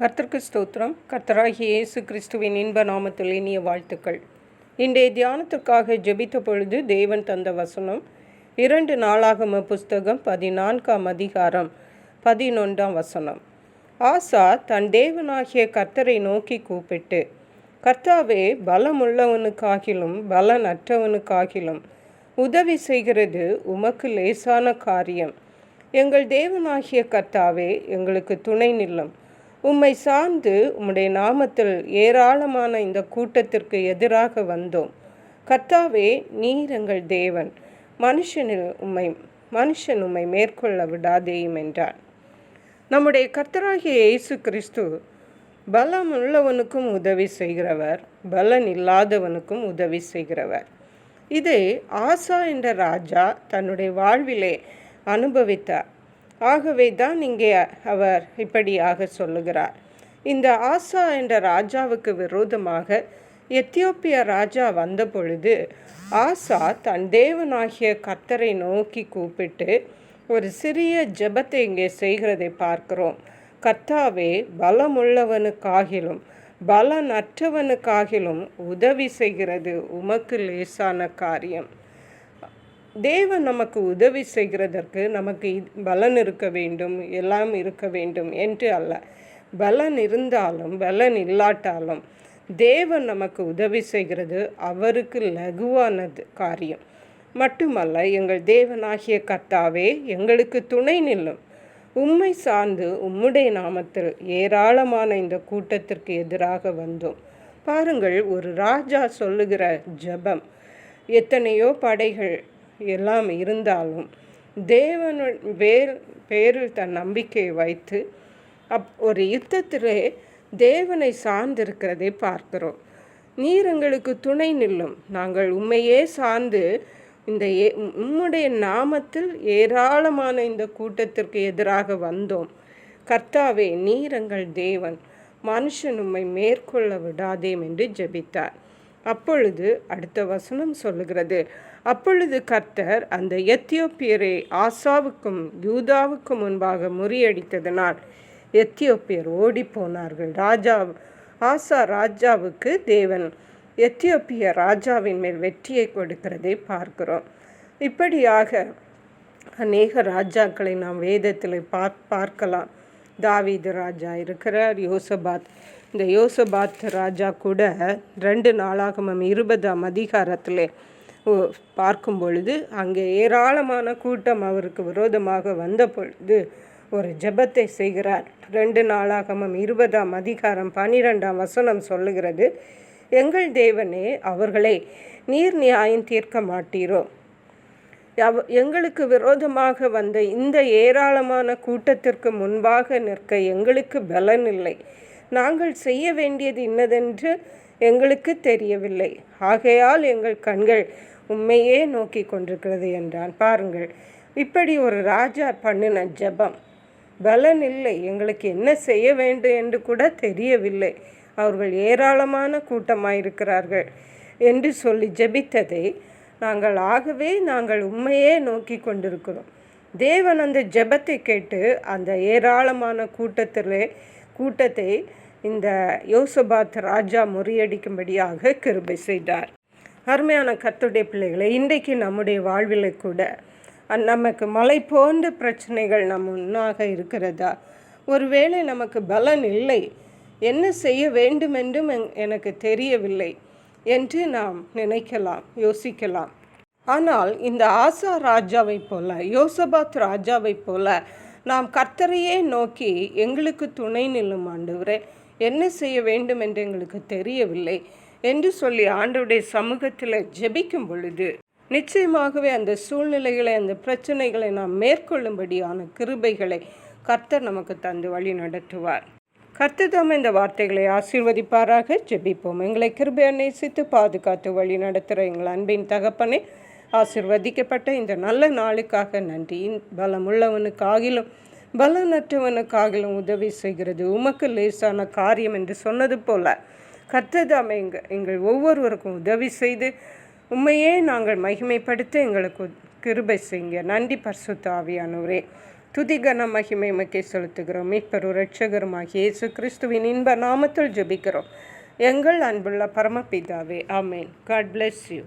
கர்த்தருக்கு ஸ்தோத்திரம். கர்த்தராகிய இயேசு கிறிஸ்துவின் இன்ப நாமத்தில் இனிய வாழ்த்துக்கள். இன்றைய தியானத்திற்காக ஜெபித்த பொழுது தேவன் தந்த வசனம் 2 நாளாகம புஸ்தகம் 14ஆம் அதிகாரம் 11ஆம் வசனம். ஆசா தன் தேவனாகிய கர்த்தரை நோக்கி கூப்பிட்டு, கர்த்தாவே, பலமுள்ளவனுக்காகிலும் பலனற்றவனுக்காகிலும் உதவி செய்கிறது உமக்கு லேசான காரியம். எங்கள் தேவனாகிய கர்த்தாவே, எங்களுக்கு துணை நில்லும். உம்மை சார்ந்து உம்முடைய நாமத்தில் ஏராளமான இந்த கூட்டத்திற்கு எதிராக வந்தோம். கர்த்தாவே, நீர் எங்கள் தேவன். மனுஷன் உம்மை மேற்கொள்ள விடாதேயும் என்றார். நம்முடைய கர்த்தராகிய இயேசு கிறிஸ்து பலம் உள்ளவனுக்கும் உதவி செய்கிறவர், பலன் இல்லாதவனுக்கும் உதவி செய்கிறவர். இதை ஆசா என்ற ராஜா தன்னுடைய வாழ்விலே அனுபவித்தார். ஆகவே தான் இங்கே அவர் இப்படியாக சொல்லுகிறார். இந்த ஆசா என்ற ராஜாவுக்கு விரோதமாக எத்தியோப்பிய ராஜா வந்த பொழுது ஆசா தன் தேவனாகிய கர்த்தரை நோக்கி கூப்பிட்டு ஒரு சிறிய ஜெபத்தை இங்கே செய்கிறதை பார்க்கிறோம். கர்த்தாவே, பலமுள்ளவனுக்காகிலும் பலனற்றவனுக்காகிலும் உதவி செய்கிறது உமக்கு லேசான காரியம். தேவன் நமக்கு உதவி செய்கிறதற்கு நமக்கு பலன் இருக்க வேண்டும், எல்லாம் இருக்க வேண்டும் என்று அல்ல. பலன் இருந்தாலும் பலன் இல்லாட்டாலும் தேவன் நமக்கு உதவி செய்கிறது அவருக்கு லகுவானது காரியம் மட்டுமல்ல. எங்கள் தேவனாகிய கர்த்தாவே, எங்களுக்கு துணை நில்லும். உம்மை சார்ந்து உம்முடைய நாமத்தில் ஏராளமான இந்த கூட்டத்திற்கு எதிராக வந்தோம். பாருங்கள், ஒரு ராஜா சொல்லுகிற ஜெபம். எத்தனையோ படைகள் எல்லாம் இருந்தாலும் தேவன் பேரில் தன் நம்பிக்கையை வைத்து ஒரு யுத்தத்திலே தேவனை சார்ந்திருக்கிறதை பார்க்கிறோம். நீர் எங்களுக்கு துணை நில்லும். நாங்கள் உண்மையே சார்ந்து இந்த உம்முடைய நாமத்தில் ஏராளமான இந்த கூட்டத்திற்கு எதிராக வந்தோம். கர்த்தாவே, நீர் எங்கள் தேவன். மனுஷன் உம்மை மேற்கொள்ள விடாதேம் என்று ஜெபித்தார். அப்பொழுது அடுத்த வசனம் சொல்லுகிறது, அப்பொழுது கர்த்தர் அந்த எத்தியோப்பியரை ஆசாவுக்கும் யூதாவுக்கும் முன்பாக முறியடித்ததனால் எத்தியோப்பியர் ஓடி போனார்கள். ஆசா ராஜாவுக்கு தேவன் எத்தியோப்பிய ராஜாவின் மேல் வெற்றியை கொடுக்கிறதை பார்க்கிறோம். இப்படியாக அநேக ராஜாக்களை நாம் வேதத்தில் பார்க்கலாம். தாவீது ராஜா இருக்கிறார், யோசபாத். இந்த யோசபாத் ராஜா கூட 2 நாளாகமம் 20ஆம் அதிகாரத்தில் பார்க்கும் பொழுது அங்கே ஏராளமான கூட்டம் அவருக்கு விரோதமாக வந்த பொழுது ஒரு ஜெபத்தை செய்கிறார். 2 நாளாகமம் 20ஆம் அதிகாரம் 12ஆம் வசனம் சொல்லுகிறது, எங்கள் தேவனே, அவர்களை நீர் நியாயம் தீர்க்க மாட்டீரோ? எங்களுக்கு விரோதமாக வந்த இந்த ஏராளமான கூட்டத்திற்கு முன்பாக நிற்க எங்களுக்கு பலன் இல்லை. நாங்கள் செய்ய வேண்டியது இன்னதென்று எங்களுக்கு தெரியவில்லை. ஆகையால் எங்கள் கண்கள் உண்மையே நோக்கி கொண்டிருக்கிறது என்றான். பாருங்கள், இப்படி ஒரு ராஜா பண்ணின ஜெபம். பலன் இல்லை, எங்களுக்கு என்ன செய்ய வேண்டும் என்று கூட தெரியவில்லை, அவர்கள் ஏராளமான கூட்டமாயிருக்கிறார்கள் என்று சொல்லி ஜெபித்ததை நாங்கள் உண்மையே நோக்கி கொண்டிருக்கிறோம். தேவன் அந்த ஜெபத்தை கேட்டு அந்த ஏராளமான கூட்டத்தை இந்த யோசபாத் ராஜா முறியடிக்கும்படியாக கிருபை செய்தார். அருமையான கர்த்தருடைய பிள்ளைகளை, இன்றைக்கு நம்முடைய வாழ்வில் கூட நமக்கு மலை போன்ற பிரச்சனைகள் நம் முன்னாக இருக்கிறதா? ஒருவேளை நமக்கு பலன் இல்லை, என்ன செய்ய வேண்டுமென்றும் எனக்கு தெரியவில்லை என்று நாம் நினைக்கலாம், யோசிக்கலாம். ஆனால் இந்த ஆசா ராஜாவை போல, யோசபாத் ராஜாவை போல நாம் கர்த்தரையே நோக்கி எங்களுக்கு துணை நில்லும் ஆண்டவரே, என்ன செய்ய வேண்டும் என்று எங்களுக்கு தெரியவில்லை என்று சொல்லி ஆண்டவருடைய சமூகத்தில் ஜெபிக்கும் பொழுது நிச்சயமாகவே அந்த சூழ்நிலைகளை, அந்த பிரச்சனைகளை நாம் மேற்கொள்ளும்படியான கிருபைகளை கர்த்தர் நமக்கு தந்து வழி நடத்துவார். கர்த்தர் தாமே இந்த வார்த்தைகளை ஆசீர்வதிப்பாராக. ஜெபிப்போம். எங்களை கிருபையை நேசித்து பாதுகாத்து வழி நடத்துகிற எங்கள் அன்பின் தகப்பனே, ஆசீர்வதிக்கப்பட்ட இந்த நல்ல நாளுக்காக நன்றி. பலமுள்ளவனுக்காகிலும் பலனற்றவனுக்காகிலும் உதவி செய்கிறது உமக்கு லேசான காரியம் என்று சொன்னது போல கர்த்தர் தாமே எங்கள் ஒவ்வொருவருக்கும் உதவி செய்து உண்மையே நாங்கள் மகிமைப்படுத்த எங்களுக்கு கிருபை செய்யுங்க. நன்றி பரிசுத்த ஆவியானவரே. துதிகன மகிமை உமக்கே செலுத்துகிறோம். மீட்பரும் இரட்சகருமாகிய இயேசு கிறிஸ்துவின் இன்ப நாமத்தில் ஜெபிக்கிறோம் எங்கள் அன்புள்ள பரமபிதாவே. ஆமேன். God bless you.